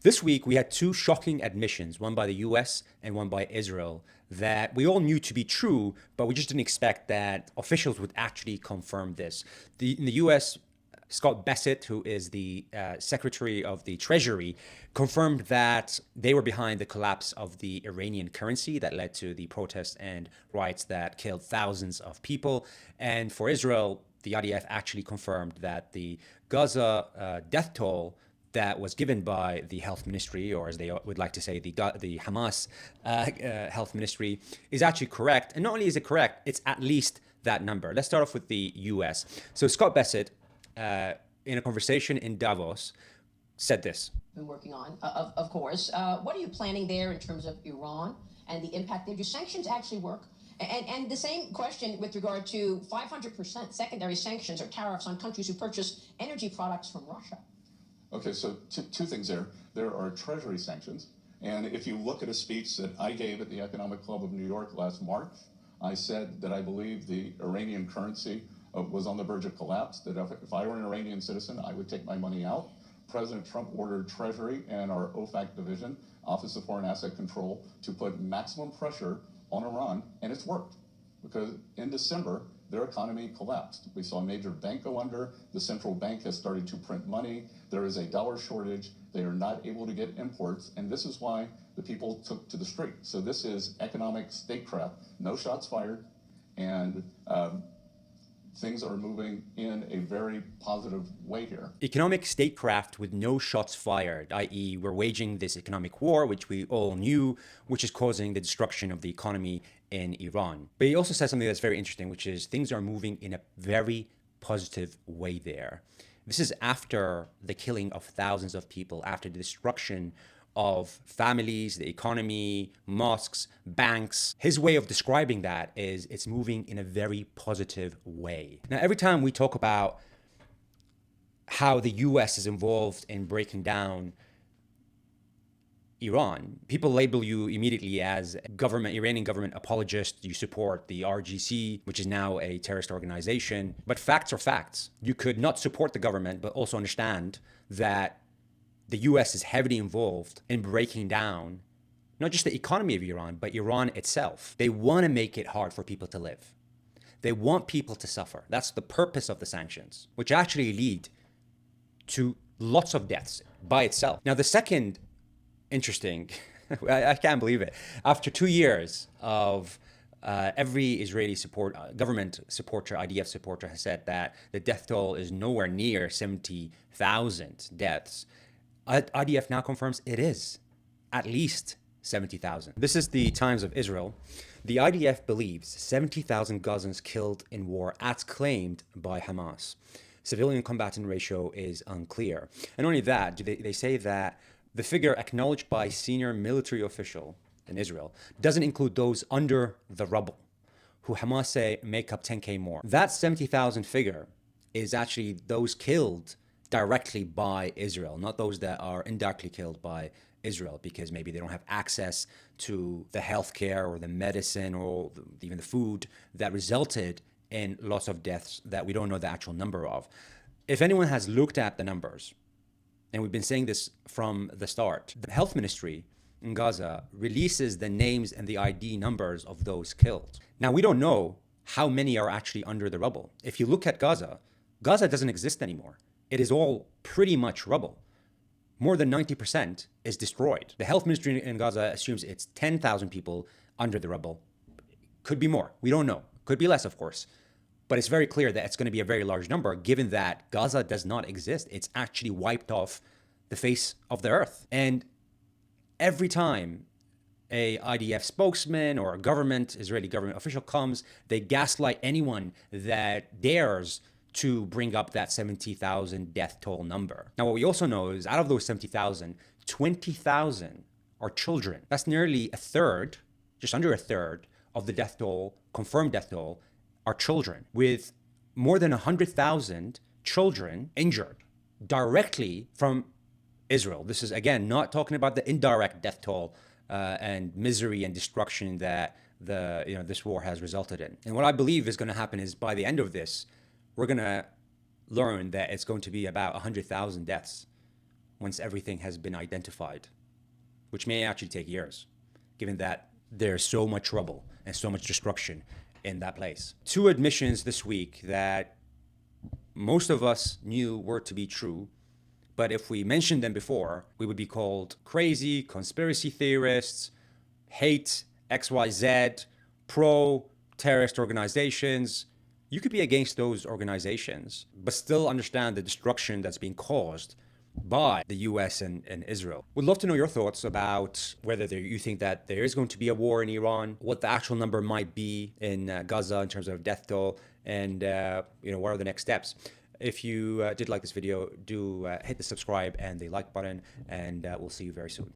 This week, we had two shocking admissions, one by the US and one by Israel, that we all knew to be true, but we just didn't expect that officials would actually confirm this. In the US, Scott Bassett, who is the Secretary of the Treasury, confirmed that they were behind the collapse of the Iranian currency that led to the protests and riots that killed thousands of people. And for Israel, the IDF actually confirmed that the Gaza death toll that was given by the health ministry, or as they would like to say, the Hamas Health Ministry, is actually correct. And not only is it correct, it's at least that number. Let's start off with the US. So Scott Bassett, in a conversation in Davos, said this. Been working on, of course. What are you planning there in terms of Iran and the impact there? Do sanctions actually work? And the same question with regard to 500% secondary sanctions or tariffs on countries who purchase energy products from Russia. Okay, so two things there. There are Treasury sanctions. And if you look at a speech that I gave at the Economic Club of New York last March, I said that I believe the Iranian currency was on the verge of collapse, that if I were an Iranian citizen, I would take my money out. President Trump ordered Treasury and our OFAC division, Office of Foreign Asset Control, to put maximum pressure on Iran, and it's worked. Because in December, their economy collapsed. We saw a major bank go under. The central bank has started to print money. There is a dollar shortage. They are not able to get imports. And this is why the people took to the street. So this is economic statecraft. No shots fired. And things are moving in a very positive way here. Economic statecraft with no shots fired, i.e. we're waging this economic war, which we all knew, which is causing the destruction of the economy in Iran. But he also says something that's very interesting, which is things are moving in a very positive way there. This is after the killing of thousands of people, after the destruction of families, the economy, mosques, banks. His way of describing that is it's moving in a very positive way. Now, every time we talk about how the US is involved in breaking down Iran, people label you immediately as Iranian government apologist. You support the RGC, which is now a terrorist organization. But facts are facts. You could not support the government, but also understand that the US is heavily involved in breaking down not just the economy of Iran, but Iran itself. They want to make it hard for people to live. They want people to suffer. That's the purpose of the sanctions, which actually lead to lots of deaths by itself. Now, the second interesting, I can't believe it. After 2 years of every Israeli government supporter, IDF supporter has said that the death toll is nowhere near 70,000 deaths. IDF now confirms it is at least 70,000. This is the Times of Israel. The IDF believes 70,000 Gazans killed in war as claimed by Hamas. Civilian combatant ratio is unclear. And only that, they say that the figure acknowledged by senior military official in Israel doesn't include those under the rubble, who Hamas say make up 10K more. That 70,000 figure is actually those killed directly by Israel, not those that are indirectly killed by Israel because maybe they don't have access to the healthcare or the medicine or even the food that resulted in lots of deaths that we don't know the actual number of. If anyone has looked at the numbers, and we've been saying this from the start, the health ministry in Gaza releases the names and the ID numbers of those killed. Now, we don't know how many are actually under the rubble. If you look at Gaza, Gaza doesn't exist anymore. It is all pretty much rubble. More than 90% is destroyed. The health ministry in Gaza assumes it's 10,000 people under the rubble. Could be more. We don't know. Could be less, of course. But it's very clear that it's going to be a very large number, given that Gaza does not exist. It's actually wiped off the face of the earth. And every time a IDF spokesman or a Israeli government official comes, they gaslight anyone that dares to bring up that 70,000 death toll number. Now, what we also know is out of those 70,000, 20,000 are children. That's nearly a third, just under a third of the death toll, confirmed death toll, are children, with more than 100,000 children injured directly from Israel. This is, again, not talking about the indirect death toll and misery and destruction that this war has resulted in. And what I believe is going to happen is by the end of this, we're going to learn that it's going to be about 100,000 deaths once everything has been identified, which may actually take years, given that there's so much trouble and so much destruction in that place. Two admissions this week that most of us knew were to be true, but if we mentioned them before, we would be called crazy, conspiracy theorists, hate XYZ, pro-terrorist organizations. You could be against those organizations, but still understand the destruction that's being caused by the US and Israel. Would love to know your thoughts about whether you think that there is going to be a war in Iran, what the actual number might be in Gaza in terms of death toll, and what are the next steps. If you did like this video, do hit the subscribe and the like button, and we'll see you very soon.